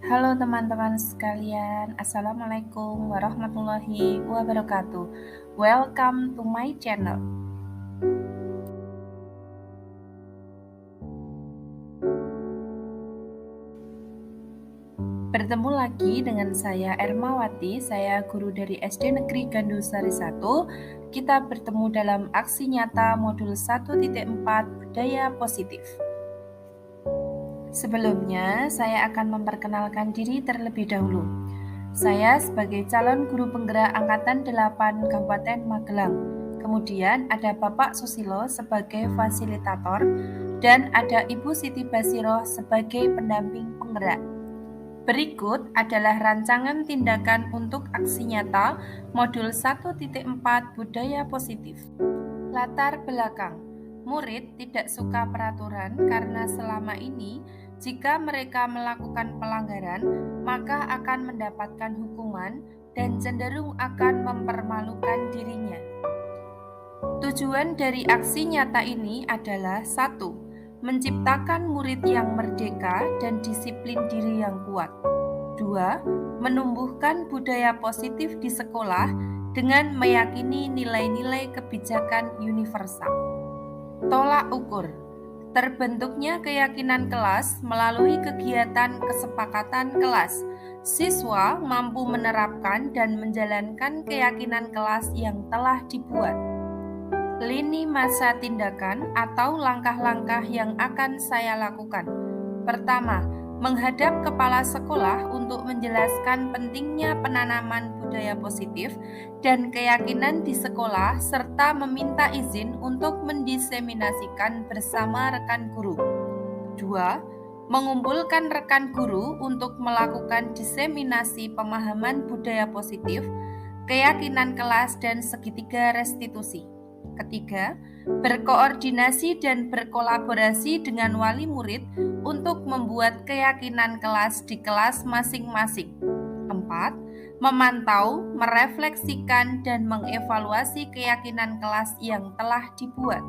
Halo teman-teman sekalian, Assalamualaikum warahmatullahi wabarakatuh. Welcome to my channel. Bertemu lagi dengan saya Ermawati, saya guru dari SD Negeri Gandusari 1. Kita bertemu dalam aksi nyata modul 1.4 Budaya Positif. Sebelumnya, saya akan memperkenalkan diri terlebih dahulu. Saya sebagai calon guru penggerak Angkatan 8 Kabupaten Magelang. Kemudian ada Bapak Susilo sebagai fasilitator dan ada Ibu Siti Basiroh sebagai pendamping penggerak. Berikut adalah rancangan tindakan untuk aksi nyata modul 1.4 Budaya Positif. Latar belakang. Murid tidak suka peraturan karena selama ini jika mereka melakukan pelanggaran, maka akan mendapatkan hukuman dan cenderung akan mempermalukan dirinya. Tujuan dari aksi nyata ini adalah 1. Menciptakan murid yang merdeka dan disiplin diri yang kuat. 2. Menumbuhkan budaya positif di sekolah dengan meyakini nilai-nilai kebijakan universal. Tolak ukur. Terbentuknya keyakinan kelas melalui kegiatan kesepakatan kelas. Siswa mampu menerapkan dan menjalankan keyakinan kelas yang telah dibuat. Lini masa tindakan atau langkah-langkah yang akan saya lakukan. Pertama, menghadap kepala sekolah untuk menjelaskan pentingnya penanaman budaya positif dan keyakinan di sekolah serta meminta izin untuk mendiseminasikan bersama rekan guru. 2. Mengumpulkan rekan guru untuk melakukan diseminasi pemahaman budaya positif, keyakinan kelas dan segitiga restitusi. Ketiga, berkoordinasi dan berkolaborasi dengan wali murid untuk membuat keyakinan kelas di kelas masing-masing. 4. Memantau, merefleksikan, dan mengevaluasi keyakinan kelas yang telah dibuat.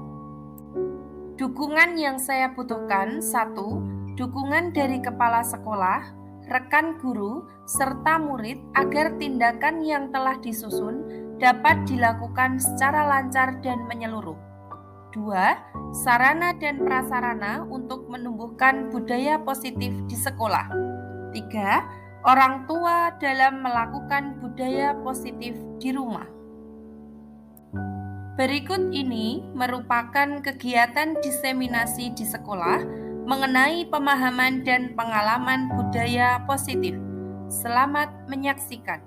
Dukungan yang saya butuhkan: 1. Dukungan dari kepala sekolah, rekan guru, serta murid agar tindakan yang telah disusun dapat dilakukan secara lancar dan menyeluruh. 2. Sarana dan prasarana untuk menumbuhkan budaya positif di sekolah. 3. Orang tua dalam melakukan budaya positif di rumah. Berikut ini merupakan kegiatan diseminasi di sekolah mengenai pemahaman dan pengalaman budaya positif. Selamat menyaksikan.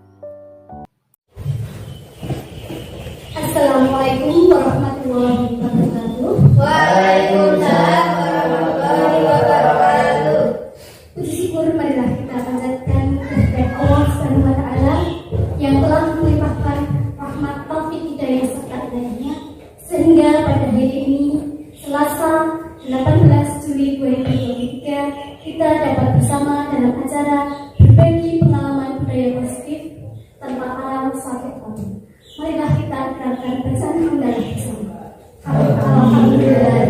Assalamualaikum warahmatullahi wabarakatuh. Waalaikumsalam warahmatullahi wabarakatuh. Puji syukur marilah kita panjatkan kehadirat Allah Subhanahu wa taala yang telah melimpahkan rahmat taufik hidayah serta hidayahnya sehingga pada hari ini Selasa 18 Juli 2023 kita dapat bersama dalam acara berbagi pengalaman budaya positif tanpa alam sakit hati. Marilah kita dengarkan bacaan hamdalah bersama. Alhamdulillah.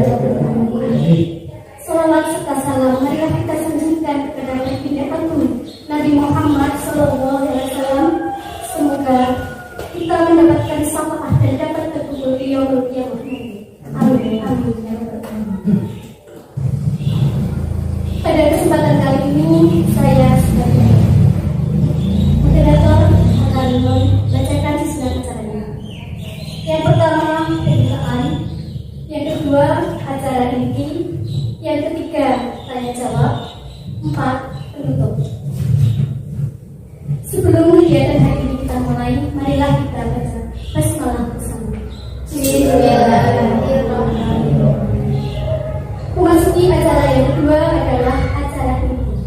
Salawat serta salam marilah kita sanjungkan kepada baginda agung Nabi Muhammad SAW. Semoga kita mendapatkan syafaat dan dapat berkumpul di yaumul qiyamah nanti. Amin. Amin. Pada kesempatan kali ini saya sebagai moderator akan membacakan sisa acaranya. Yang pertama pembukaan, yang kedua acara inti, yang ketiga tanya jawab, 4 penutup. Sebelum kegiatan hari ini kita mulai, marilah kita baca basmalah bersama. Bismillahirrahmanirrahim. Memasuki acara yang kedua adalah acara inti.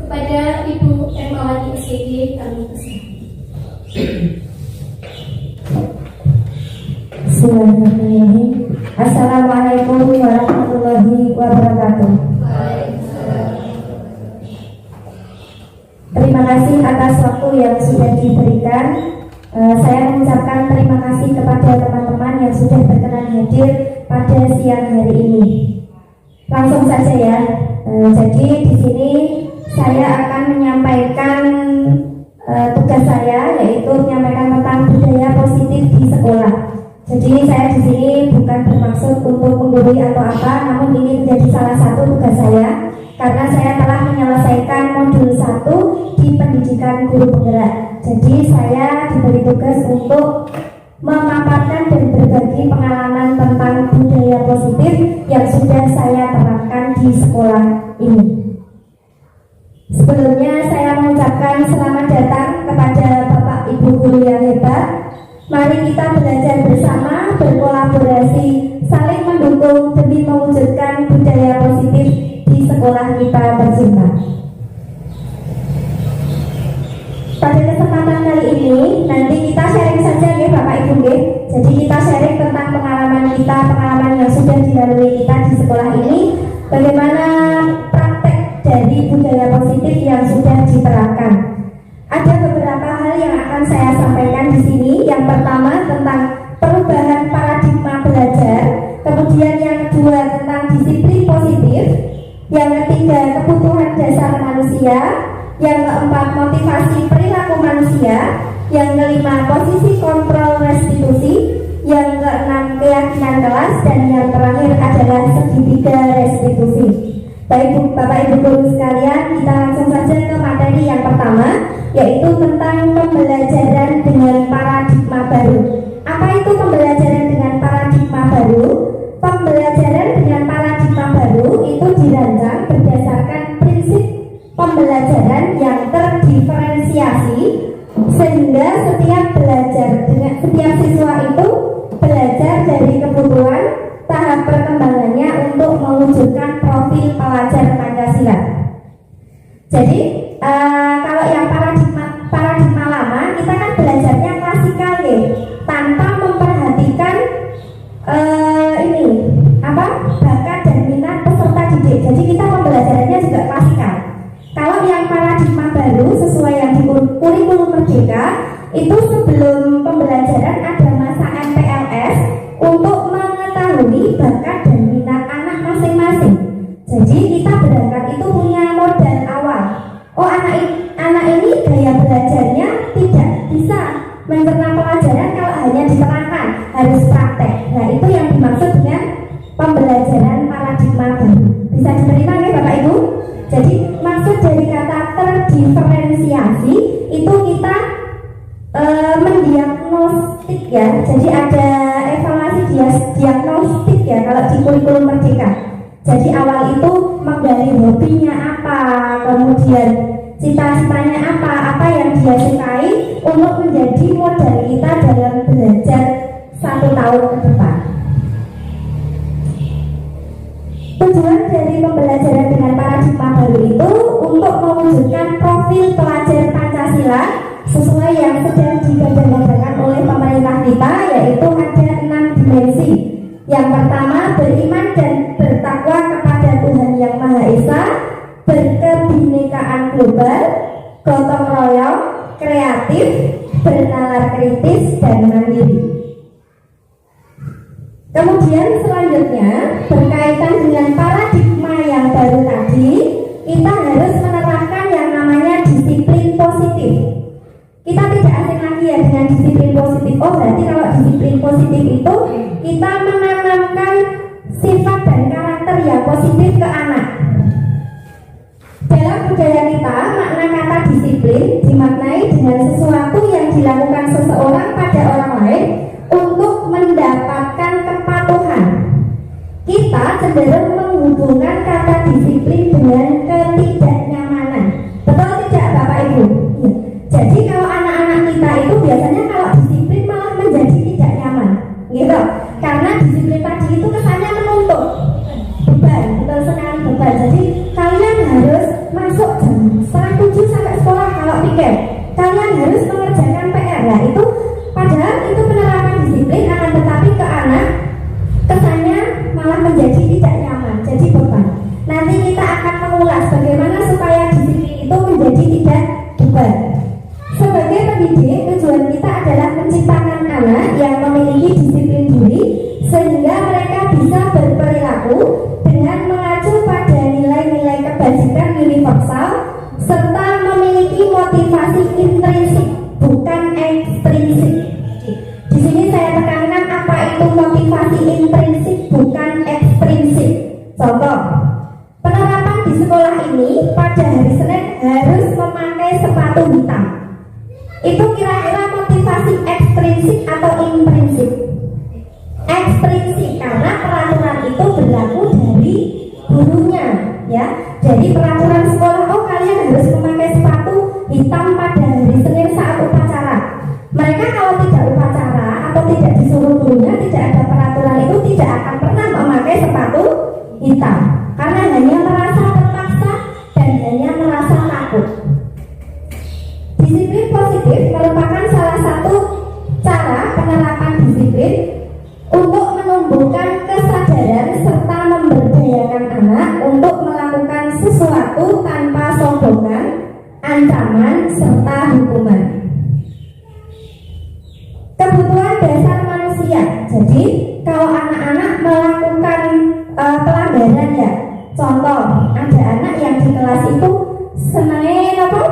Kepada Ibu Ermawati SPG kami persilakan. Bismillahirrahmanirrahim. Assalamualaikum warahmatullahi wabarakatuh. Terima kasih atas waktu yang sudah diberikan. Saya mengucapkan terima kasih kepada teman-teman yang sudah berkenan hadir pada siang hari ini. Langsung saja ya. Jadi di sini saya akan menyampaikan bermaksud untuk menggurui atau apa, namun ini menjadi salah satu tugas saya karena saya telah menyelesaikan modul 1 di pendidikan guru penggerak. Jadi saya diberi tugas untuk memaparkan dan berbagi pengalaman tentang budaya positif yang sudah saya terapkan di sekolah ini. Sebelumnya saya mengucapkan selamat datang kepada Bapak Ibu guru yang hebat. Mari kita belajar bersama, berkolaborasi, saling mendukung demi mewujudkan budaya positif di sekolah kita tercinta. Pada kesempatan kali ini, nanti kita sharing saja ya Bapak Ibu ya. Jadi kita sharing tentang pengalaman kita, pengalaman yang sudah dilalui kita di sekolah ini, bagaimana praktek dari budaya positif yang sudah diterapkan. Ada beberapa hal yang akan saya sampaikan di sini. Yang pertama tentang perubahan paradigma belajar, kemudian yang kedua tentang disiplin positif, yang ketiga kebutuhan dasar manusia, yang keempat motivasi perilaku manusia, yang kelima posisi kontrol restitusi, yang keenam keyakinan kelas, dan yang terakhir adalah segitiga restitusi. Baik Bapak Ibu guru sekalian, kita langsung saja ke materi yang pertama, yaitu tentang pembelajaran dengan paradigma baru. Apa itu pembelajaran dengan paradigma baru? Pembelajaran dengan paradigma baru itu dirancang berdasarkan prinsip pembelajaran yang terdiferensiasi, sehingga setiap siswa itu belajar dari kebutuhan tahap perkembangannya untuk mewujudkan profil pelajar Pancasila. Jadi kalau yang paradigma lama, kita kan belajarnya klasikal ya, tanpa memperhatikan bakat dan minat peserta didik. Jadi kita pembelajarannya juga klasikal. Kalau yang paradigma baru sesuai yang di kurikulum Merdeka, itu sebelum pembelajaran ada masa MPLS untuk mengetahui bakat dan minat anak masing-masing. Jadi kita berangkat itu punya modal awal. Oh, anak ini gaya belajarnya tidak bisa mencerna pelajaran kalau hanya diterangkan, harus praktek. Nah, itu yang dimaksud dengan pembelajaran paradigma baru. Bisa diterima ya Bapak Ibu? Jadi maksud dari kata terdiferensiasi itu kita mendiagnostik ya. Jadi ada evaluasi diagnostik ya kalau di kurikulum Merdeka. Jadi awal itu menggali hobinya apa, kemudian cita-citanya apa yang dia sukai untuk menjadi modal kita dalam belajar 1 tahun ke depan. Tujuan dari pembelajaran dengan paradigma baru itu untuk mewujudkan profil pelajar Pancasila sesuai yang sedang digadang-gadangkan oleh pemerintah kita, yaitu ada 6 dimensi. Yang pertama, beriman dan bertakwa kepada Tuhan Yang Maha Esa, berkebinekaan global, gotong royong, kreatif, bernalar kritis, dan mandiri. Kemudian selanjutnya, berkaitan dengan paradigma yang baru tadi, kita harus menerapkan yang namanya disiplin positif. Kita tidak asing lagi ya dengan disiplin positif. Oh, berarti kalau disiplin positif itu kita menanamkan sifat dan karakter yang positif ke anak. Dalam budaya kita, makna kata disiplin dimaknai dengan sesuatu yang dilakukan seseorang pada orang lain untuk mendapatkan kepatuhan. Kita cenderung menghubungkan kata disiplin dengan ketidaknyamanan. Betul tidak Bapak Ibu? Ya. Jadi kalau anak-anak kita itu biasanya kalau disiplin malah menjadi tidak nyaman, gitu. Karena disiplin tadi itu kesannya menuntut, beban, betul sekali beban. Jadi kalian harus masuk jam 7 sampai sekolah kalau pikir. Kalian harus mengerjakan PR. Nah itu padahal itu penerapan disiplin, akan tetapi ke anak kesannya malah menjadi tidak nyaman, jadi beban. Nanti kita akan mengulas bagaimana supaya disiplin itu menjadi tidak beban. Sebagai pendidik, tujuan kita adalah menciptakan anak yang memiliki disiplin diri sehingga mereka bisa berperilaku dengan mengacu pada nilai-nilai kebajikan universal serta memiliki motivasi intrinsik bukan ekstrinsik. pada hari Senin harus memakai sepatu hitam. Itu kira-kira motivasi ekstrinsik atau intrinsik? Ekstrinsik, karena peraturan itu berlaku dari gurunya, ya. Jadi peraturan sekolah, oh kalian harus memakai sepatu hitam pada hari Senin saat upacara. Mereka kalau tidak upacara atau tidak disuruh gurunya, tidak ada peraturan itu, tidak akan pernah memakai sepatu hitam, karena hanya merasa terpaksa dan hanya merasa takut. Disiplin positif merupakan salah satu cara penerapan disiplin untuk menumbuhkan kesadaran serta memberdayakan anak untuk melakukan sesuatu tanpa sokongan, ancaman, serta hukuman. Kebutuhan dasar manusia. Jadi kalau anak-anak melakukan pelanggaran, ya, contoh ada anak yang di kelas itu senangnya apa?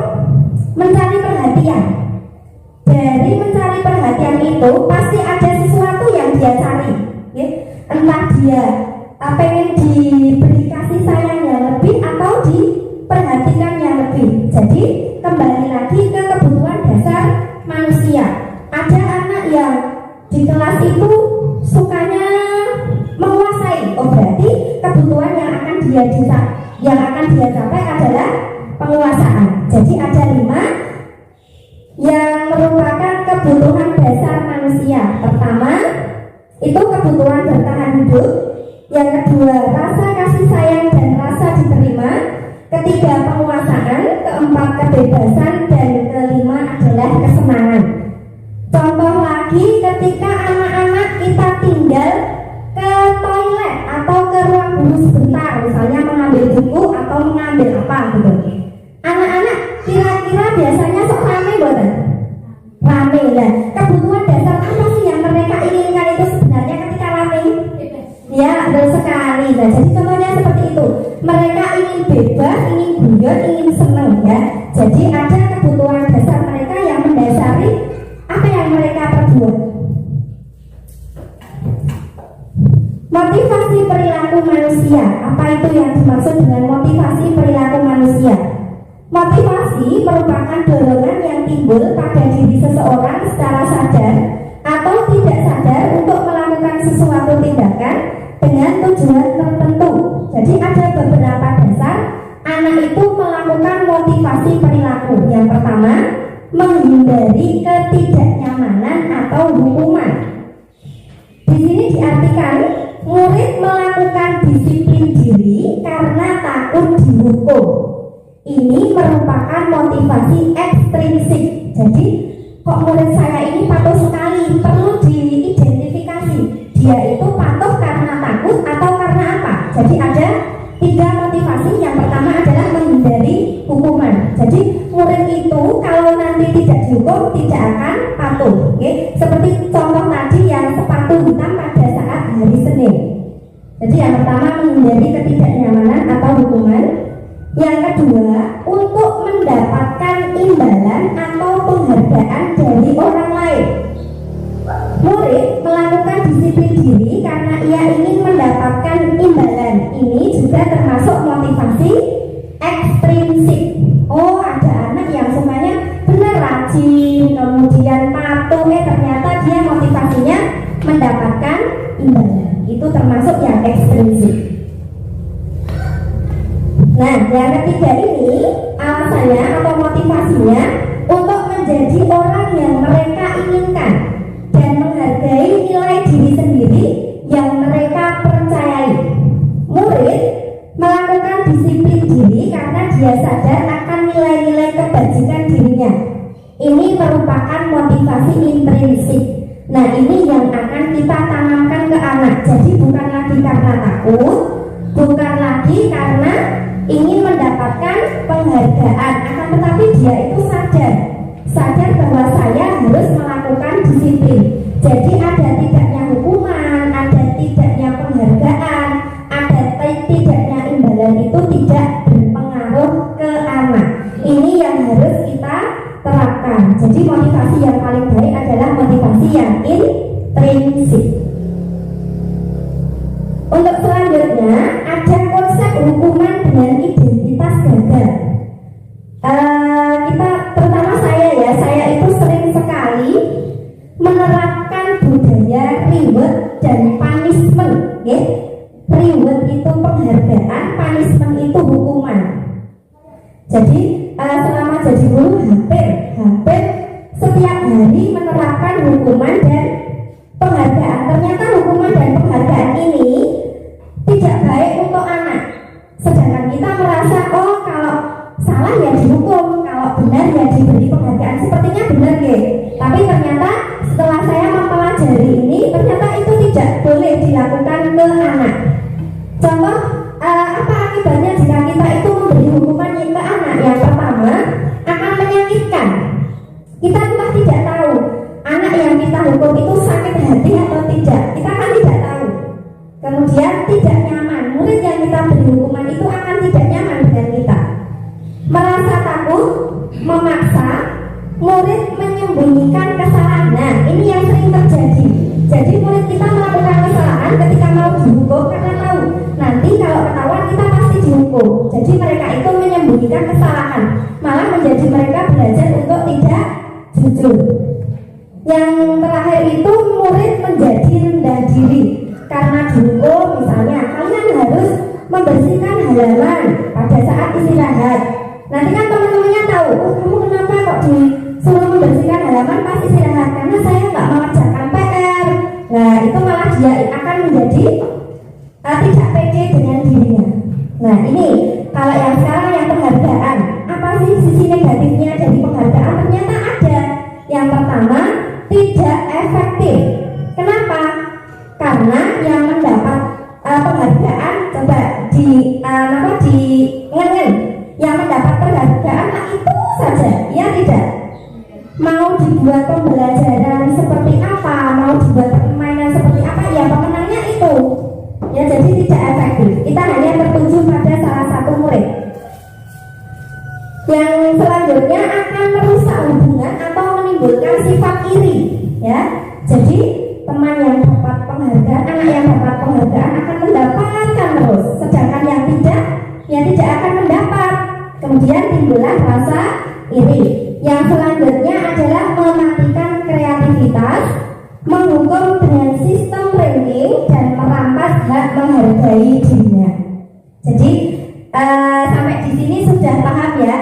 Mencari perhatian. Dari mencari perhatian itu pasti ada sesuatu yang dia cari, ya. Entah dia pengen diberi kasih sayang yang lebih atau diperhatikan yang lebih. Jadi kembali lagi ke kebutuhan dasar manusia. Ada anak yang di kelas itu sukanya menguasai, oh berarti kebutuhan yang akan dia capai adalah penguasaan. Jadi ada 5 yang merupakan kebutuhan dasar manusia. Pertama, itu kebutuhan bertahan hidup. Yang kedua, rasa kasih sayang dan rasa diterima. Ketiga, penguasaan. Keempat, kebebasan. Dan kelima adalah kesenangan. Contoh lagi, ketika anak-anak kita tinggal ke toilet atau ke ruang guru sebentar, misalnya mengambil buku atau mengambil apa gitu. Anak-anak kira-kira biasanya sok rame buatan? Rame ya. Kebutuhan dasar apa sih yang mereka inginkan itu sebenarnya ketika rame? Ya, betul sekali. Nah, jadi contohnya seperti itu. Mereka ingin bebas, ingin guyon, ingin senang, ya. Jadi ada kebutuhan dasar mereka yang mendasari apa yang mereka perbuat. Motivasi perilaku manusia. Apa itu yang dimaksud dengan motivasi perilaku manusia? Motivasi merupakan dorongan yang timbul pada diri seseorang secara sadar atau tidak sadar untuk melakukan sesuatu tindakan dengan tujuan tertentu. Jadi ada beberapa dasar anak itu melakukan motivasi perilaku. Yang pertama, menghindari ketidaknyamanan atau hukuman. Di sini diartikan murid melakukan disiplin diri karena takut dihukum. Ini merupakan motivasi ekstrinsik. Jadi kok murid saya ini patuh sekali, perlu diidentifikasi. Dia itu patuh karena takut atau karena apa? Jadi ada 3 motivasi. Yang pertama adalah menghindari hukuman. Jadi murid itu kalau nanti tidak dihukum tidak akan patuh. Oke? Seperti contoh tadi yang sepatu hitam pada saat hari Senin. Jadi yang pertama menghindari ketidaknyamanan atau hukuman. Yang kedua, untuk mendapatkan imbalan atau penghargaan dari orang lain. Murid melakukan disiplin diri karena ia ingin mendapatkan imbalan. Ini juga termasuk motivasi ekstrinsik. Oh, ada anak yang sukanya benar rajin, kemudian patuh, ternyata dia motivasinya mendapatkan imbalan. Itu termasuk yang ekstrinsik. Nah, yang ketiga ini alasannya atau motivasinya untuk menjadi orang yang mereka inginkan dan menghargai nilai diri sendiri yang mereka percayai. Murid melakukan disiplin diri karena dia sadar akan nilai-nilai kebajikan dirinya. Ini merupakan motivasi intrinsik. Nah, ini yang akan kita tanamkan ke anak. Jadi bukan lagi karena takut, bukan lagi karena ingin mendapatkan penghargaan, akan tetapi dia itu sadar bahwa saya harus melakukan disiplin. Jadi ada tidaknya hukuman, ada tidaknya penghargaan, ada tidaknya imbalan itu tidak berpengaruh ke anak. Ini yang harus kita terapkan. Jadi motivasi yang paling baik adalah motivasi yang intrinsik. Untuk selanjutnya ada konsep hukuman dengan identitas gagal. Jadi selama jadi guru hampir setiap hari menerapkan hukuman dan penghargaan. Ternyata hukuman dan penghargaan ini tidak baik untuk anak. Sedangkan kita merasa, oh kalau salah ya dihukum, kalau benar ya diberi penghargaan. Sepertinya benar ya. Tapi ternyata setelah saya mempelajari ini, ternyata itu tidak boleh dilakukan ke anak. Contoh, apa akibatnya jika kita itu memberi hukuman ke anak? Yang pertama, akan menyakitkan. Kita entah tidak tahu anak yang kita hukum itu sakit hati atau tidak. Kita kan tidak tahu. Kemudian tidak nyaman. Murid yang kita beri hukuman itu akan tidak nyaman dengan kita. Merasa takut, memaksa, murid menyembunyikan kesalahan. Nah, ini yang sering terjadi. Jadi murid kita melakukan kesalahan ketika mau dihukum karena tahu nanti kalau ketahuan kita pasti dihukum. Jadi mereka itu menyembunyikan kesalahan, malah menjadi mereka belajar untuk tidak jujur. Yang terakhir itu murid menjadi rendah diri karena dihukum. Misalnya kalian harus membersihkan halaman pada saat istirahat. Nanti kan teman-temannya tahu, oh kamu kenapa kok disuruh membersihkan halaman pas istirahat? Karena saya nggak mengerjakan PR. Nah itu malah dia akan menjadi tidak pede dengan dirinya. Nah ini kalau yang sekarang yang penghargaan, apa sih sisi negatifnya dari penghargaan? Ternyata ada. Yang pertama, tidak efektif. Kenapa? Karena yang mendapat penghargaan, coba ngengen, yang mendapat penghargaan itu saja, ya tidak. Mau dibuat pembelajaran seperti apa, mau dibuat permainan seperti apa, ya pemenangnya itu. Ya jadi tidak efektif. Kita hanya tertuju pada salah satu murid. Yang selanjutnya akan merusak hubungan atau menimbulkan sifat iri. Ya, jadi teman yang dapat penghargaan, anak yang dapat penghargaan akan mendapatkan terus, sedangkan yang tidak akan mendapat. Kemudian timbullah rasa iri. Yang selanjutnya adalah mematikan kreativitas, menghukum dengan sistem ranking dan merampas hak menghargai dirinya. Jadi sampai di sini sudah paham ya,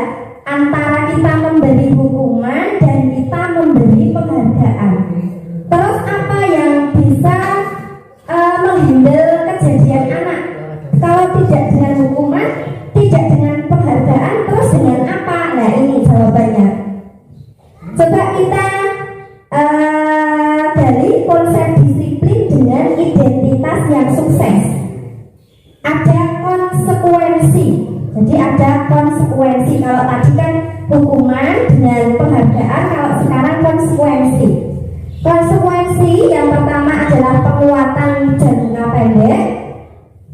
antara kita memberi hukuman dan kita memberi penghargaan. Terus apa yang bisa menghandle kejadian anak? Kalau tidak dengan hukuman, tidak dengan penghargaan, terus dengan apa? Nah ini jawabannya. Coba kita dari konsep disiplin dengan identitas yang sukses. Ada konsekuensi. Jadi ada konsekuensi. Kalau tadi kan hukuman dengan penghargaan, kalau sekarang konsekuensi. Konsekuensi yang pertama adalah penguatan jangka pendek.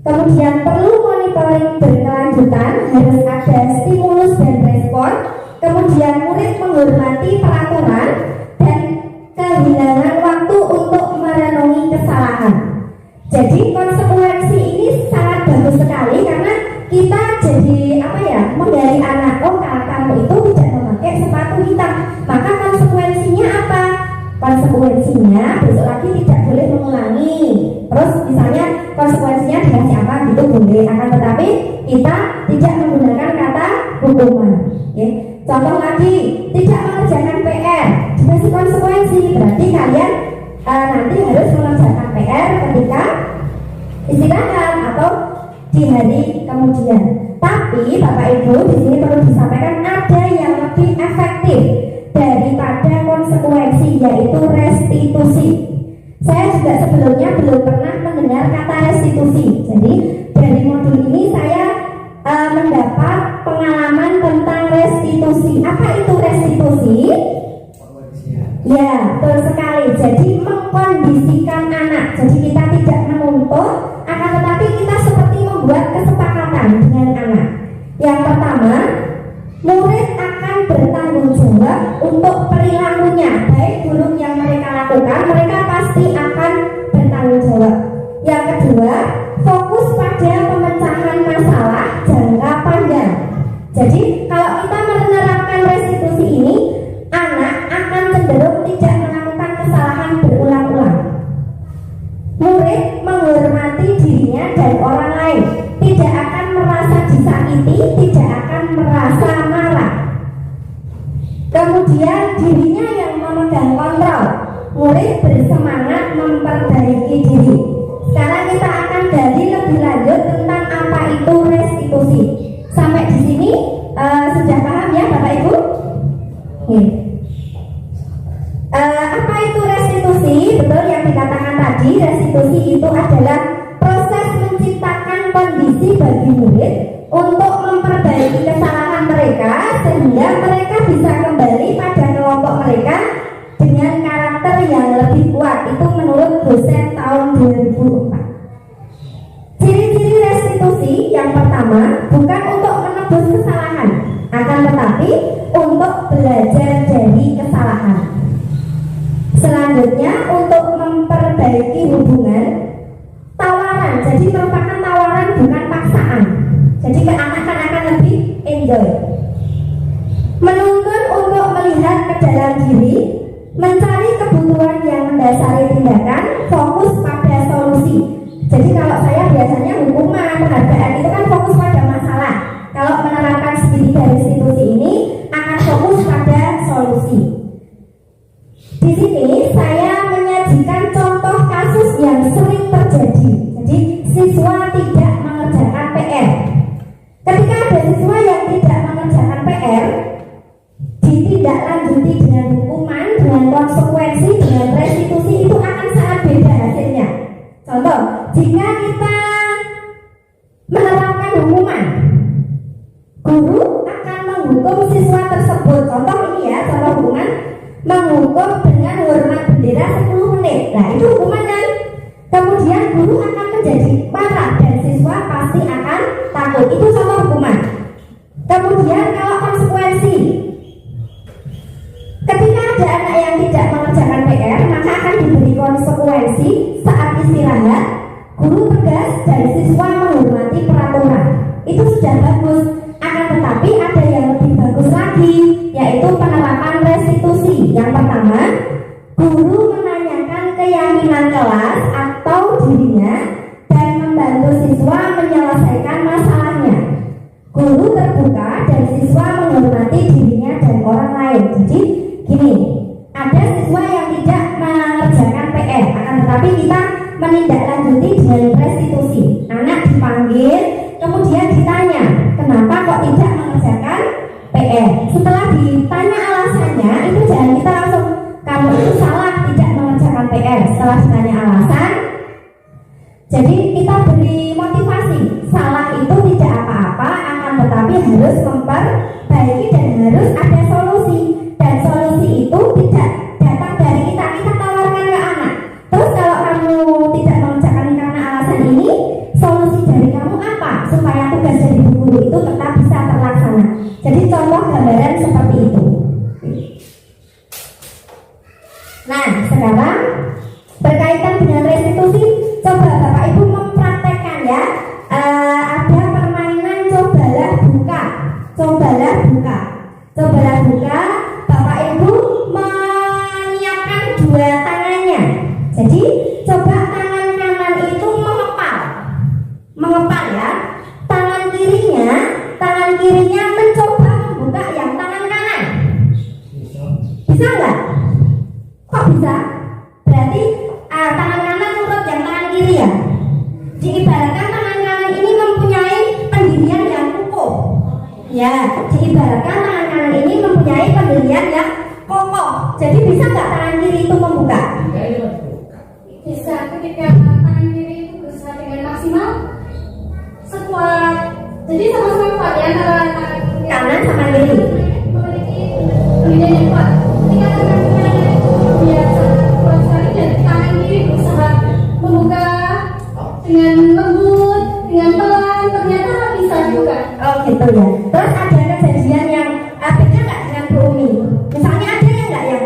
Kemudian perlu monitoring berkelanjutan, harus ada stimulus dan respon. Kemudian murid menghormati peraturan dan kehilangan waktu untuk merenungi kesalahan. Jadi konsekuensi ini sangat bagus sekali karena kita jadi menggali anak, oh kalau kamu itu tidak memakai sepatu hitam, maka konsekuensinya apa? Konsekuensinya besok lagi tidak boleh mengulangi. Terus misalnya konsekuensinya dikasih apa gitu boleh, akan tetapi kita tidak menggunakan kata hukuman. Ya. Contoh lagi, tidak mengerjakan PR, dikasih konsekuensi, berarti kalian nanti harus mengerjakan PR ketika istirahat atau di hari kemudian. Tapi Bapak Ibu di sini perlu disampaikan ada yang lebih efektif daripada konsekuensi, yaitu restitusi. Saya juga sebelumnya belum pernah mendengar kata restitusi. Jadi dari modul ini saya mendapat pengalaman tentang restitusi. Apa itu restitusi? Ya, betul sekali. Jadi mengkondisikan anak. Jadi kita tidak menuntut, akan tetapi kita seperti membuat kesepakatan dengan anak. Yang pertama, murid akan bertanggung jawab untuk perilakunya. Baik buruk yang mereka lakukan, mereka pasti akan bertanggung jawab. Yang kedua, fokus pada pemecahan masalah jangka panjang. Jadi kalau kita menerapkan restitusi ini, anak akan cenderung tidak melakukan kesalahan berulang-ulang. Murid menghormati dirinya dan orang lain, tidak akan merasa disakiti, tidak akan merasa Kemudian dirinya yang memegang kontrol. Murid bersemangat memperbaiki diri. Sekarang kita akan gali lebih lanjut tentang apa itu restitusi. Sampai di sini sudah paham ya Bapak Ibu? Apa itu restitusi? Betul yang dikatakan tadi, restitusi itu adalah proses menciptakan kondisi bagi murid untuk memperbaiki kesalahan mereka sehingga mereka bisa kembali pada kelompok mereka dengan karakter yang lebih kuat. Itu menurut dosen tahun 2004. Ciri-ciri restitusi yang pertama bukan untuk menebus kesalahan, akan tetapi untuk belajar dari kesalahan. Selanjutnya untuk memperbaiki hubungan, tawaran. Jadi merupakan tawaran bukan paksaan. Jadi ke anak akan lebih enjoy. Menuntun untuk melihat ke dalam diri, mencari kebutuhan yang mendasari tindakan, fokus pada solusi. Jadi kalau saya biasanya hukuman, penghargaan itu kan fokus pada masalah. Kalau menerapkan segitiga restitusi ini akan fokus pada solusi. Di sini saya menyajikan contoh kasus yang sering terjadi. Jadi siswa tidak mengerjakan PR. Ketika ada siswa yang tidak mengerjakan PR, ditindaklanjuti dengan hukuman, dengan konsekuensi, dengan restitusi, itu akan sangat beda hasilnya. Contoh, jika kita menerapkan hukuman, guru akan menghukum siswa tersebut. Contoh ini ya, contoh hukuman, menghukum dengan hormat bendera 10 menit. Nah itu hukuman kan? Kemudian guru akan menjadi marah dan siswa pasti akan takut. Itu contoh hukuman. Kemudian kalau konsekuensi, ketika ada anak yang tidak mengerjakan PR, maka akan diberi konsekuensi saat istirahat. Guru tegas dan siswa menghormati peraturan. Itu sudah bagus. Akan tetapi ada yang lebih bagus lagi, yaitu penerapan restitusi. Yang pertama, guru menanyakan keyakinan kelas atau dirinya dan membantu siswa menyelesaikan masalahnya. Guru terbuka dan siswa menghormati dirinya dan orang lain. Jadi gini, ada siswa yang tidak mengerjakan PR, akan tetapi kita menindaklanjuti dengan restitusi. Anak dipanggil, kemudian ditanya, kenapa kok tidak mengerjakan PR? Setelah ditanya alasannya, itu jangan kita langsung, kamu itu salah tidak mengerjakan PR. Setelah ditanya alasan, jadi kita beri motivasi. Salah itu tidak apa-apa, akan tetapi harus memperbaiki dan harus ada solusi. Dan solusi itu tidak datang dari kita, kita tawarkan ke anak. Terus kalau kamu tidak mengerjakan karena alasan ini, solusi dari kamu apa? Supaya tugas dari guru itu tetap bisa terlaksana. Jadi contoh gambaran seperti itu. Nah, sekarang berkaitan dengan restitusi, coba Bapak Ibu mempraktekkan ya. Ada permainan cobalah buka. Cobalah buka. Cobalah buka. Bapak Ibu menyiapkan dua tangannya. Jadi coba tangan kanan itu mengepal. Mengepal ya. Tangan kirinya mencoba membuka yang tangan kanan. Bisa nggak? Kok bisa? Berarti tangan kanan nurut yang tangan kiri ya. Diibaratkan tangan kanan ini mempunyai pendirian yang kukuh. Ya, diibaratkan tangan kanan ini mempunyai pendirian yang kokoh. Jadi bisa nggak tangan kiri itu membuka? Bisa. Ketika tangan kiri itu berusaha dengan maksimal, sekuat. Jadi sama-sama kuat ya antara tangan Kanan sama kiri. memiliki pendirian yang kuat. Ketika tangan kanannya biasa kuat sekali dan tangan kiri berusaha membuka dengan lembut, dengan pelan, ternyata bisa juga. Oh gitu ya. Terus ada kejadian yang beda nggak dengan Bu Umi? Misalnya ada yang nggak ya?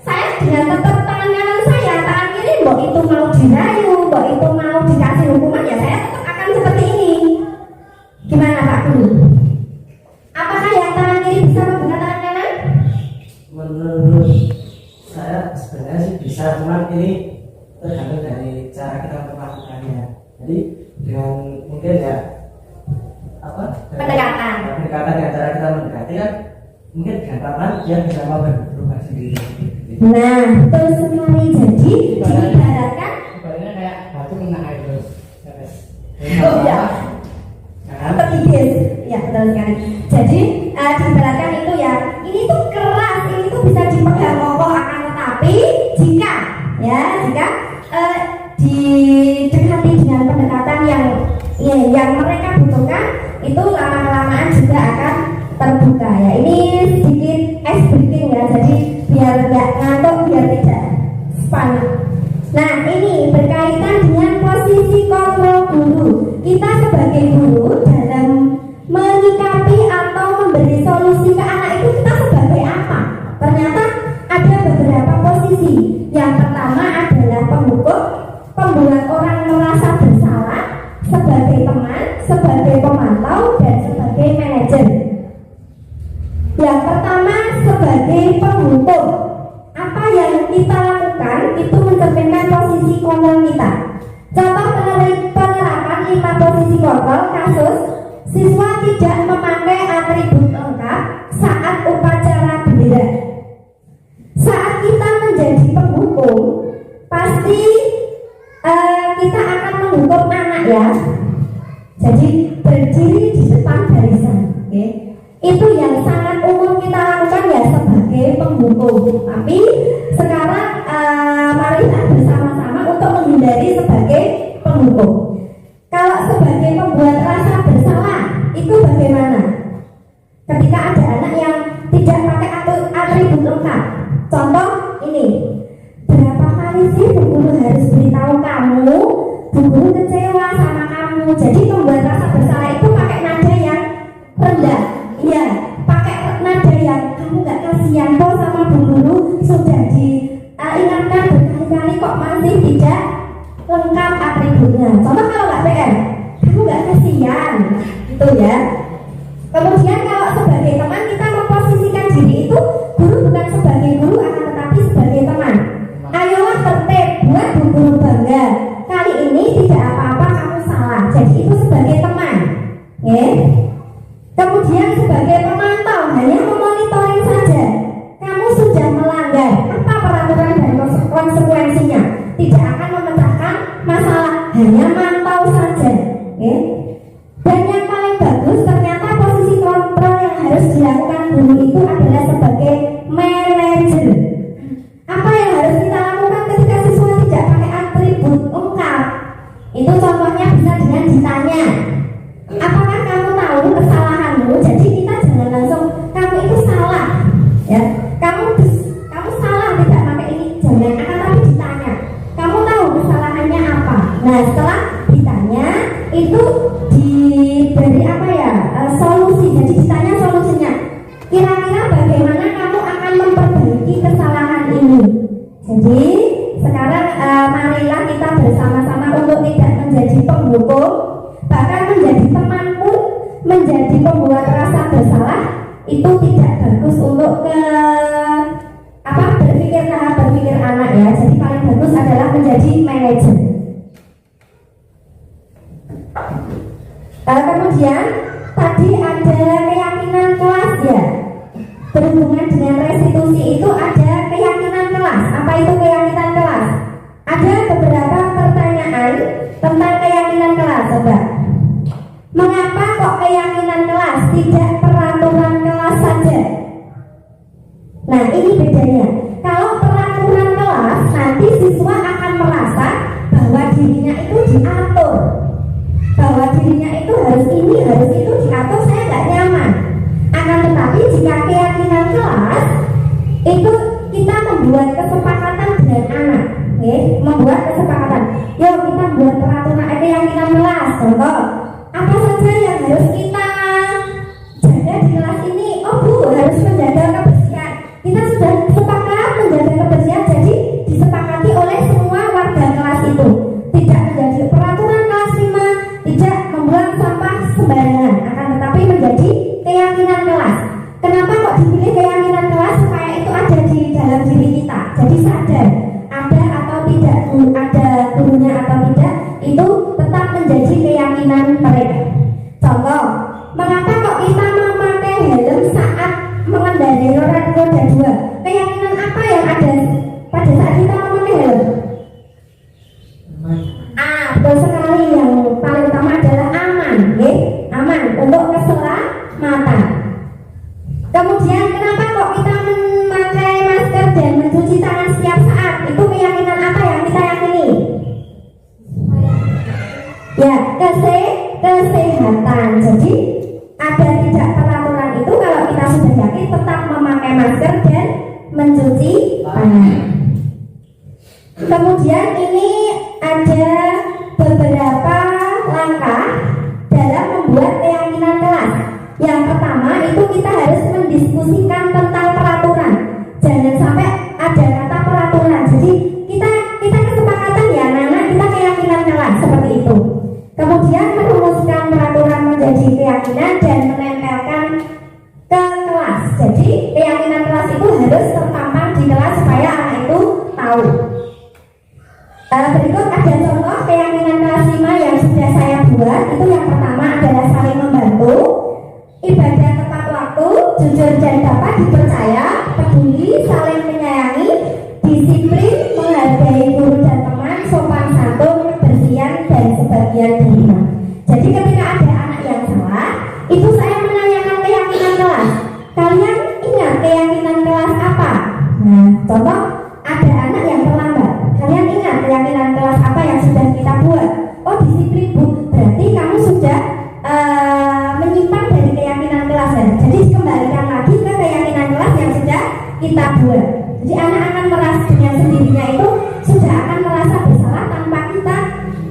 Saya dengan tetap tangan kanan saya, tangan kiri mbok itu mau dirayu, mbok itu mau dikasih hukuman ya saya tetap akan seperti ini. Gimana Pak Guru? Apakah yang tangan kiri bisa membuka tangan kanan? Menurut saya sebenarnya sih bisa, cuman ini tergantung dari cara kita melakukannya. Jadi dengan mungkin ya pendekatan dengan cara kita mendekati kan mungkin dengan pelan dia bisa mau berubah sendiri. Nah, betul sekali. Jadi diibaratkan Ibaratnya kayak batu kena air terus. oh ya, terkikis. Ya, betul sekali. Jadi diibaratkan itu ya, ini tuh keras, ini tuh bisa dipegang kokoh, akan tetapi jika didekati dengan pendekatan yang mereka butuhkan, itu lama-kelamaan juga akan terbuka ya. Ini sedikit ice breaking ya, jadi biar nggak ngantuk, biar tidak span. Nah, ini berkaitan dengan posisi kontrol guru. Kita sebagai guru dalam menyikapi atau memberi solusi ke anak itu, kita sebagai apa? Ternyata ada beberapa posisi. Yang pertama adalah penghukum, pembuat orang merasa bersalah, sebagai teman, sebagai pemantau, dan sebagai manajer. Yang pertama sebagai penghukum. Apa yang kita lakukan itu mencerminkan posisi kontrol kita. Contoh penerapan 5 posisi kontrol kasus siswa tidak memakai atribut lengkap saat upacara bendera. Saat kita menjadi penghukum, pasti kita akan menghukum anak ya. Jadi berdiri di depan barisan, okay? Itu yang sangat umum kita lakukan ya sebagai penghukum. Tapi sekarang mari kita bersama-sama untuk menghindari sebagai penghukum. Kalau sebagai pembuat rasa bersalah itu bagaimana? Ketika ada anak yang tidak pakai atribut lengkap. Contoh ini, berapa kali sih bu guru harus beritahu kamu, bu guru kecewa sama kamu. Jadi pembuat rasa bersalah itu pakai nada yang rendah. Iya, pakai nada yang kamu nggak kasihan kok sama bu guru, sudah diingatkan berkali-kali kok masih tidak lengkap atributnya. Contoh kalau nggak PR, kamu nggak kasihan, gitu ya. Kemudian kalau sebagai teman kita memposisikan diri itu, guru bukan sebagai guru akan tetapi sebagai teman. Ayolah tertib, buat bu guru bangga. Kali ini tidak apa-apa kamu salah. Jadi itu sebagai teman, ya. Kemudian sebagai pemantau hanya memonitoring saja. Kamu sudah melanggar apa peraturan dan konsekuensinya. Tidak akan memecahkan masalah, hanya mantau saja. Ya. Dan yang paling bagus ternyata posisi kontrol yang harus dilakukan guru itu adalah sebagai manajer. Apa yang harus kita lakukan ketika siswa tidak pakai atribut lengkap? Itu contohnya bisa dengan ditanya, apakah kamu tahu kesalahanmu? Jadi kita jangan langsung kamu itu salah, ya. Kamu salah tidak pakai ini, jangan. Akan tapi ditanya, kamu tahu kesalahannya apa? Nah setelah ditanya itu diberi apa ya solusi. Jadi ditanya solusinya. Kira-kira bagaimana kamu akan memperbaiki kesalahan ini? Jadi sekarang marilah kita bersama-sama untuk tidak menjadi penghukum, bahkan menjadi teman pun menjadi pembuat rasa bersalah itu tidak bagus untuk berpikir anak ya. Jadi paling bagus adalah menjadi manajer. Kemudian tadi ada keyakinan kelas ya. Berhubungan dengan restitusi itu ada keyakinan kelas. Apa itu keyakinan kelas? Ada beberapa pertanyaan tentang keyakinan kelas, coba. Mengapa kok keyakinan kelas, tidak peraturan kelas saja? Nah ini bedanya. Kalau peraturan kelas, nanti siswa akan merasa bahwa dirinya itu diatur, bahwa dirinya itu harus ini, harus itu diatur, saya nggak nyaman. Akan tetapi jika keyakinan kelas, itu kita membuat kesepakatan dengan anak, membuat kesepakatan. Yuk kita buat peraturan keyakinan kelas. Contoh, apa saja yang harus kita jaga di kelas ini? Oh bu, harus menjaga kebersihan. Kita sudah sepakat menjaga kebersihan, jadi disepakati oleh semua warga kelas itu. Tidak menjadi peraturan kelas 5, tidak membuang sampah sembarangan, akan tetapi menjadi keyakinan kelas. Kenapa kok dipilih keyakinan kelas? Supaya itu ada di dalam diri kita. Jadi sadar, ada atau tidak, ada gurunya atau tidak, itu tetap menjadi keyakinan mereka. Contoh, roda 2. Keyakinan apa yang ada pada saat kita memakai helm? Betul sekali, yang paling utama adalah aman, aman untuk keselamatan. Kemudian kenapa kok kita memakai masker dan mencuci tangan setiap saat? Itu keyakinan apa yang kita yakini? Ya, kesehatan. Jadi ada tidak peraturan itu kalau kita sudah yakin tetap memakai masker dan mencuci tangan. Kemudian ini ada beberapa langkah dalam membuat keyakinan kelas. Yang pertama itu kita harus mendiskusikan tentang peraturan. Jangan sampai ada kata peraturan. Jadi kita kesepakatan ya anak-anak, kita keyakinan kelas seperti itu. Kemudian merumuskan peraturan menjadi keyakinan dan menempelkan ke kelas. Jadi keyakinan kelas itu harus terpampang di kelas supaya anak itu tahu. Berikut ada contoh keyakinan kelas 5 yang sudah saya buat. Itu yang pertama adalah saling membantu, ibadah tepat waktu, jujur dan dapat dipercaya, peduli, saling menyayangi, disiplin, menghargai guru dan teman, sopan santun, kebersihan dan sebagian diri. Jadi ketika ada anak yang salah, itu saya menanyakan keyakinan kelas. Kalian ingat keyakinan kelas apa? Nah, contoh ada anak yang terlambat. Kalian ingat keyakinan kelas apa yang sudah kita buat? Oh, disiplin Bu. Berarti kamu sudah menyimpang dari keyakinan kelas ya. Jadi kembalikan lagi ke keyakinan kelas yang sudah kita buat. Jadi anak akan merasa dengan sendirinya itu sudah akan merasa bersalah tanpa kita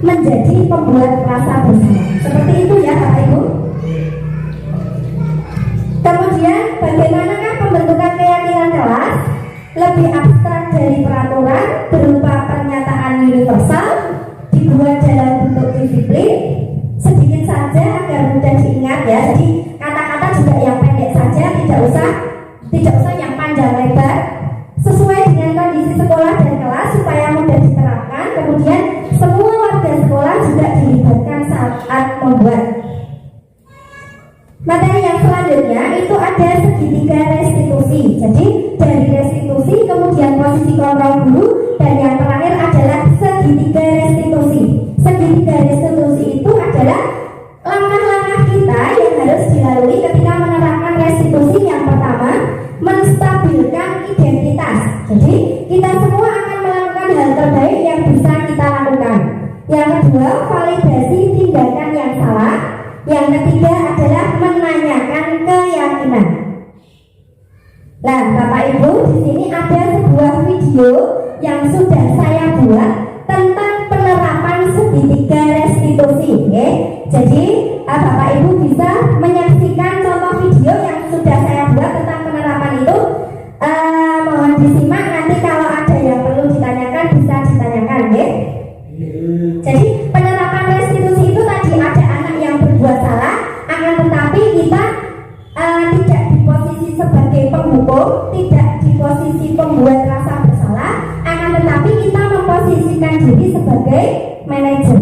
menjadi pembuat rasa bersalah. Seperti itu ya Bapak Ibu. Kemudian bagaimanakah pembentukan keyakinan kelas? Lebih abstrak dari peraturan, berupa pernyataan universal, dibuat dalam bentuk disiplin, sedikit saja agar mudah diingat ya. Jadi kata-kata juga yang pendek saja, tidak usah yang panjang lebar, sesuai dengan kondisi sekolah dan kelas supaya mudah diterapkan. Kemudian semua warga sekolah juga dilibatkan saat membuat. Materi yang selanjutnya itu ada segitiga restitusi. Jadi dari restitusi kemudian posisi kontrol guru dan yang terakhir adalah segitiga restitusi. Segitiga restitusi itu adalah langkah-langkah kita yang harus dilalui ketika menerapkan restitusi. Yang pertama, menstabilkan identitas. Jadi kita semua akan melakukan hal terbaik yang bisa kita lakukan. Yang kedua, validasi tindakan yang salah. Yang ketiga adalah menanyakan keyakinan. Nah, Bapak Ibu, di sini ada sebuah video yang sudah saya buat tentang penerapan segitiga restitusi. Jadi Bapak Ibu bisa menyaksikan contoh video yang sudah saya buat tentang penerapan itu. Mohon disimak, nanti kalau ada yang perlu ditanyakan bisa ditanyakan. Jadi penerapan restitusi itu tadi ada anak yang berbuat salah, akan tetapi kita tidak di posisi sebagai penghukum, tidak di posisi pembuat rasa bersalah, akan tetapi kita memposisikan diri sebagai manajer.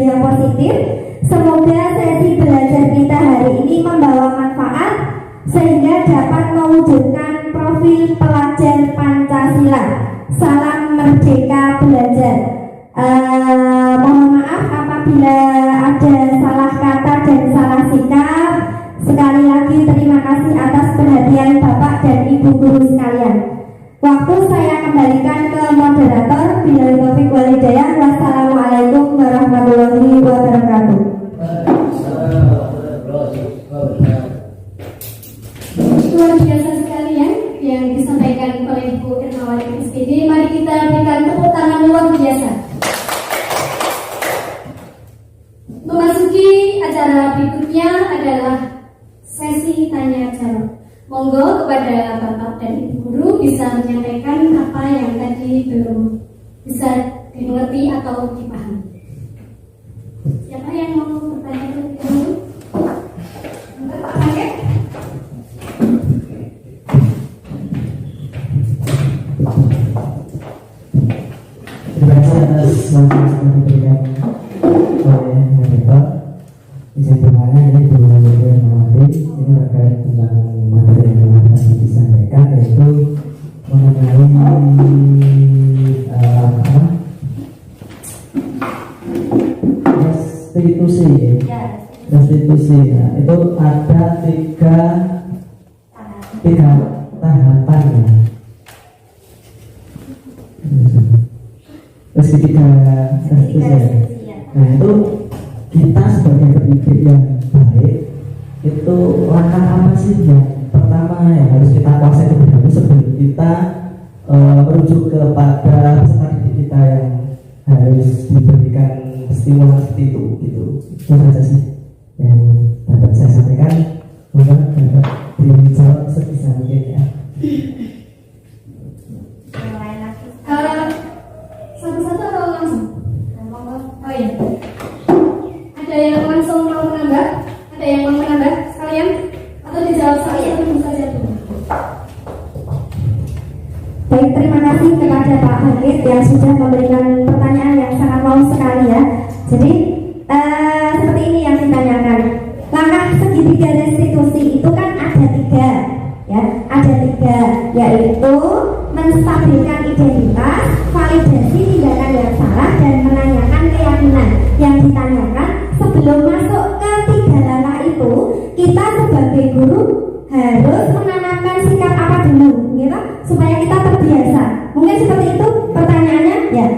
yang positif. Semoga sesi belajar kita hari ini membawa manfaat sehingga dapat mewujudkan profil pelajar Pancasila. Salam merdeka belajar. Mohon maaf apabila ada salah kata dan salah sikap. Sekali lagi terima kasih atas perhatian Bapak dan Ibu guru sekalian. Waktu saya kembalikan ke moderator. Billahi taufiq wal hidayah. Wassalamualaikum warahmatullahi wabarakatuh. Luar biasa sekalian yang disampaikan oleh Bu Irmawati SPD. Mari kita berikan tepuk tangan luar biasa. Memasuki acara berikutnya adalah sesi tanya jawab. Monggo kepada Bapak dan Ibu guru bisa menyampaikan apa yang tadi belum bisa dimengerti atau dipahami. Siapa yang mau bertanya terlebih dahulu? Pak Sangket? Terima kasih atas waktu yang diberikan oleh moderator. Izin bertanya ini Bu Irmawati, ini terkait tentang materi yang telah tadi disampaikan, yaitu mengenai restitusi. Restitusi ya, itu ada tiga tahapan ya. Terus ketika restitusi ya. Nah itu kita sebagai pendidik yang baik itu langkah apa sih yang pertama yang harus kita kuasai terlebih dahulu sebelum kita merujuk kepada peserta didik kita yang harus diberikan stimulus seperti itu gitu. Itu saja sih yang dapat saya sampaikan. Mungkin dapat dijawab sebisa mungkin ya. Satu-satu atau langsung? Oh iya. Ada yang langsung mau menambah? Ada yang mau menambah sekalian? Atau dijawab satu-satu saja dulu? Baik, terima kasih kepada Pak Hakit yang sudah memberikan pertanyaan yang sangat mau sekali ya. Jadi seperti ini yang ditanyakan. Langkah segitiga restitusi itu kan ada tiga, ya, ada tiga, yaitu menstabilkan identitas, validasi tindakan yang salah, dan menanyakan keyakinan. Yang ditanyakan sebelum masuk ke tiga langkah itu, kita sebagai guru harus menanamkan sikap apa dulu, gitu, supaya kita terbiasa. Mungkin seperti itu pertanyaannya, ya.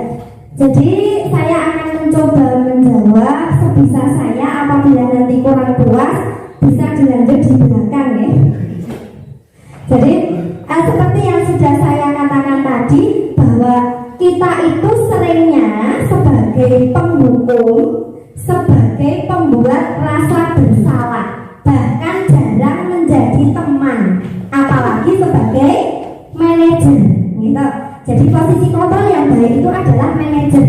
Jadi saya akan mencoba menjawab sebisa saya. Apabila nanti kurang puas, bisa dilanjut di belakang, ya. Jadi seperti yang sudah saya katakan tadi, bahwa kita itu seringnya sebagai penghukum, sebagai pembuat rasa bersalah, bahkan jarang menjadi teman, apalagi sebagai manajer, gitu. Jadi posisi kontrol yang baik itu adalah manajer.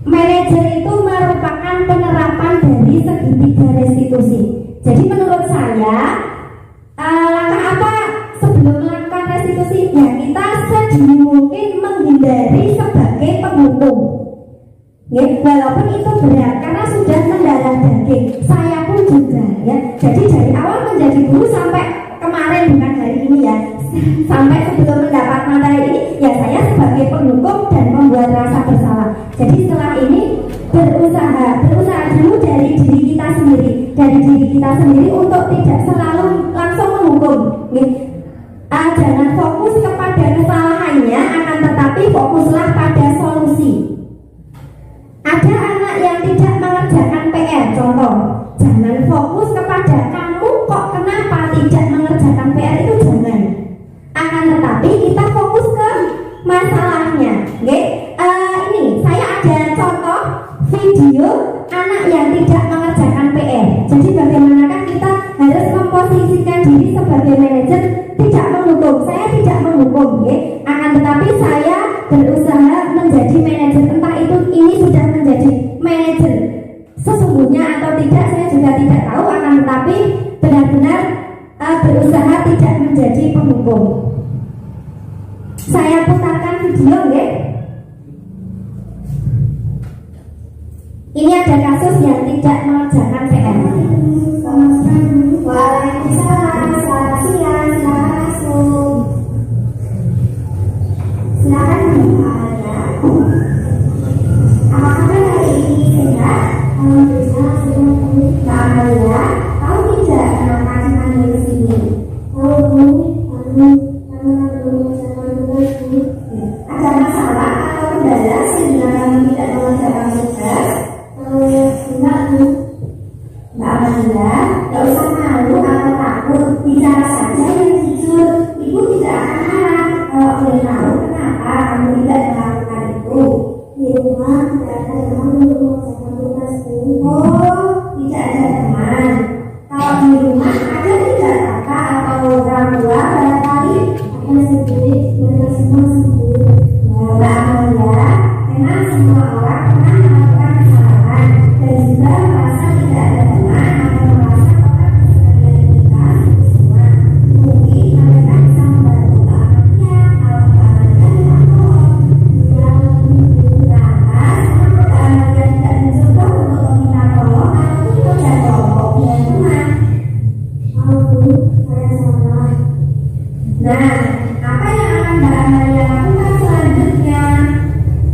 Manajer itu merupakan penerapan dari segitiga restitusi. Jadi menurut saya langkah apa sebelum melakukan restitusi? Ya kita sedini mungkin menghindari sebagai penghukum. Ya, walaupun itu berat karena sudah mendarah daging. Saya pun juga ya. Jadi dari awal menjadi guru sampai kemarin, bukan hari ini ya, sampai sebelum mendapat materi ini, ya saya sebagai penghukum dan membuat rasa bersalah. Jadi setelah ini berusaha dulu dari diri kita sendiri untuk tidak selalu langsung menghukum. Jangan fokus kepada kesalahannya, akan tetapi fokuslah pada solusi. Ada anak yang tidak mengerjakan PR, contoh, jangan fokus kepada kamu kok kenapa tidak mengerjakan PR, itu jangan. Akan tetapi kita fokus ke masalahnya. Ini saya ada contoh video anak yang tidak mengerjakan PR. Jadi bagaimanakah kita harus memposisikan diri sebagai manajer, tidak menghukum. Saya tidak menghukum, akan tetapi saya berusaha menjadi manajer. Entah itu ini sudah menjadi manajer sesungguhnya atau tidak, saya juga tidak tahu. Akan tetapi benar-benar berusaha tidak menjadi penghukum. Saya putarkan video, Ini ada kasus yang tidak mengerjakan PR. Waalaikumsalam, selamat siang, selamat masuk. Silakan Mbak Alia. Apa kabar hari ini, sehat? Alhamdulillah, sehat. Mbak Alia, tahu tidak kenapa kita di sini? Ada masalah atau kendala sehingga kami tidak mengerjakan tugas? Mbak Amanda, gak usah malu atau takut, bicara saja yang jujur. Ibu tidak akan marah kalau boleh tahu kenapa kamu tidak melakukan itu. Di rumah tidak ada teman untuk mengerjakan tugasku. Oh, tidak ada teman. Kalau di rumah ada tidak kakak atau orang tua barangkali? Ada sendiri, mereka semua sendiri. Mbak Amanda, memang semua orang pernah melakukan kesalahan dan juga merasa tidak ada teman atau merasa orang di sekeliling kita semua. Mungkin mereka bisa membantu Mbak Amalia kalau Mbak Amalia tidak tolong. Lantas, kenapa Mbak Amalia tidak mencoba untuk meminta tolong atau ikut dan kelompok dengan teman? Saya salah. Nah, apa yang akan Mbak Amalia lakukan selanjutnya?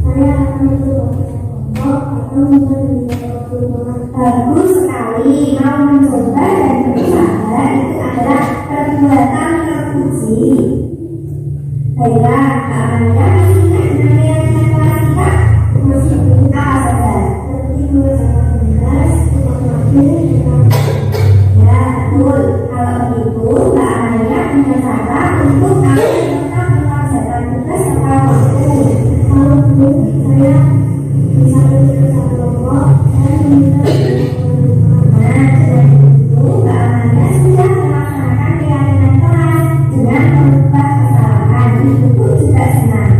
Saya akan mencoba kelompok atau meminta tolong. Bagus sekali, mau mencoba dan berusaha itu adalah perbuatan terpuji. Baiklah, Mbak Amalia masih ingat dengan keyakinan kelas kita? Masih ingat apa saja? Seperti mengerjakan tugas, ya, betul. Kalau begitu, Mbak Amalia punya cara untuk kami tetap mengerjakan tugas tepat waktu. Kalau begitu, saya bisa bekerja kelompok dan meminta nah, dengan itu, Mbak Amalia sudah melaksanakan keyakinan kelas dengan mengubah kesalahan. Ibu pun juga senang.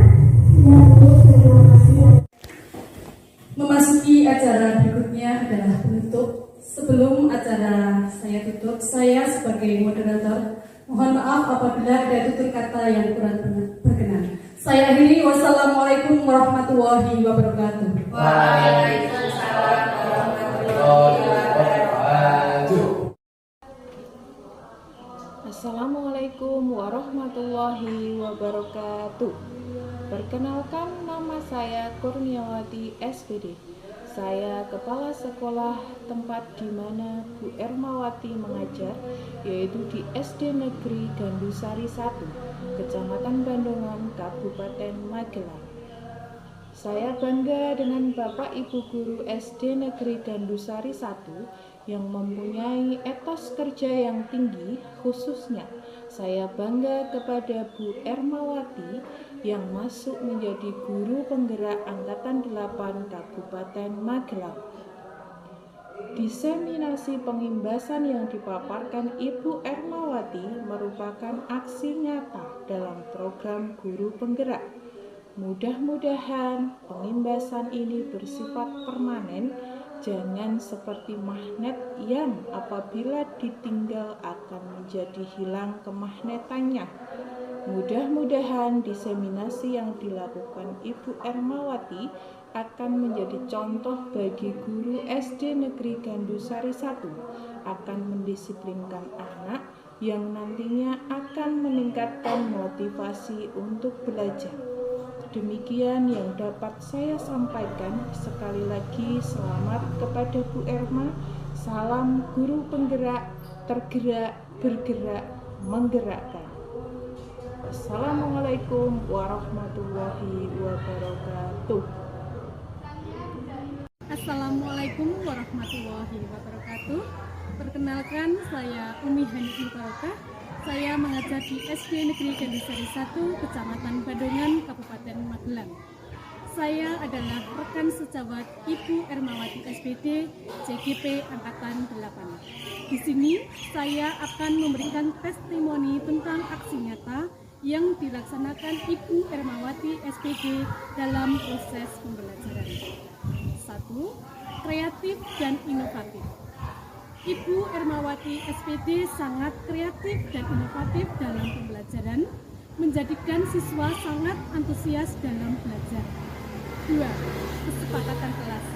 Ya, Bu, terima kasih. Memasuki acara berikutnya adalah penutup. Sebelum acara saya tutup, saya sebagai moderator mohon maaf apabila ada tutur kata yang kurang berkenan. Saya akhiri, wassalamualaikum warahmatullahi wabarakatuh. Waalaikumsalam warahmatullahi wabarakatuh. Assalamualaikum warahmatullahi wabarakatuh. Perkenalkan, nama saya Kurniawati SPD. Saya kepala sekolah tempat di mana Bu Ermawati mengajar, yaitu di SD Negeri Gandusari 1, Kecamatan Bandongan, Kabupaten Magelang. Saya bangga dengan Bapak Ibu Guru SD Negeri Gandusari 1 yang mempunyai etos kerja yang tinggi. Khususnya, saya bangga kepada Bu Ermawati yang masuk menjadi guru penggerak Angkatan 8 Kabupaten Magelang. Diseminasi pengimbasan yang dipaparkan Ibu Ermawati merupakan aksi nyata dalam program guru penggerak. Mudah-mudahan pengimbasan ini bersifat permanen, jangan seperti magnet yang apabila ditinggal akan menjadi hilang kemagnetannya. Mudah-mudahan diseminasi yang dilakukan Ibu Ermawati akan menjadi contoh bagi guru SD Negeri Gandusari 1, akan mendisiplinkan anak yang nantinya akan meningkatkan motivasi untuk belajar. Demikian yang dapat saya sampaikan. Sekali lagi selamat kepada Bu Erma. Salam guru penggerak, tergerak, bergerak, menggerakkan. Assalamualaikum warahmatullahi wabarakatuh. Assalamualaikum warahmatullahi wabarakatuh. Perkenalkan, saya Umi Hanif Mubarakah. Saya mengajar di SD Negeri Gandusari 1, Kecamatan Bandongan, Kabupaten Magelang. Saya adalah rekan sejawat Ibu Ermawati SPD, CGP Angkatan 8. Di sini saya akan memberikan testimoni tentang aksi nyata yang dilaksanakan Ibu Ermawati SPD dalam proses pembelajaran. 1. Kreatif dan inovatif. Ibu Ermawati SPD sangat kreatif dan inovatif dalam pembelajaran, menjadikan siswa sangat antusias dalam belajar. 2. Kesepakatan kelas.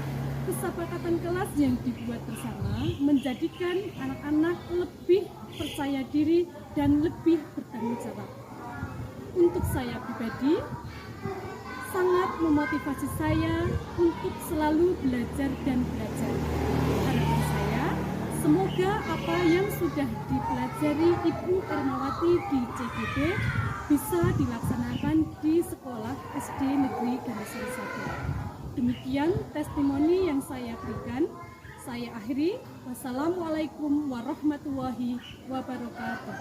Kesepakatan kelas yang dibuat bersama menjadikan anak-anak lebih percaya diri dan lebih bertanggung jawab. Untuk saya pribadi, sangat memotivasi saya untuk selalu belajar dan belajar. Harapan saya, semoga apa yang sudah dipelajari Ibu Ermawati di CGD bisa dilaksanakan di sekolah SD Negeri Gandasari 1. Demikian testimoni yang saya berikan. Saya akhiri. Wassalamualaikum warahmatullahi wabarakatuh.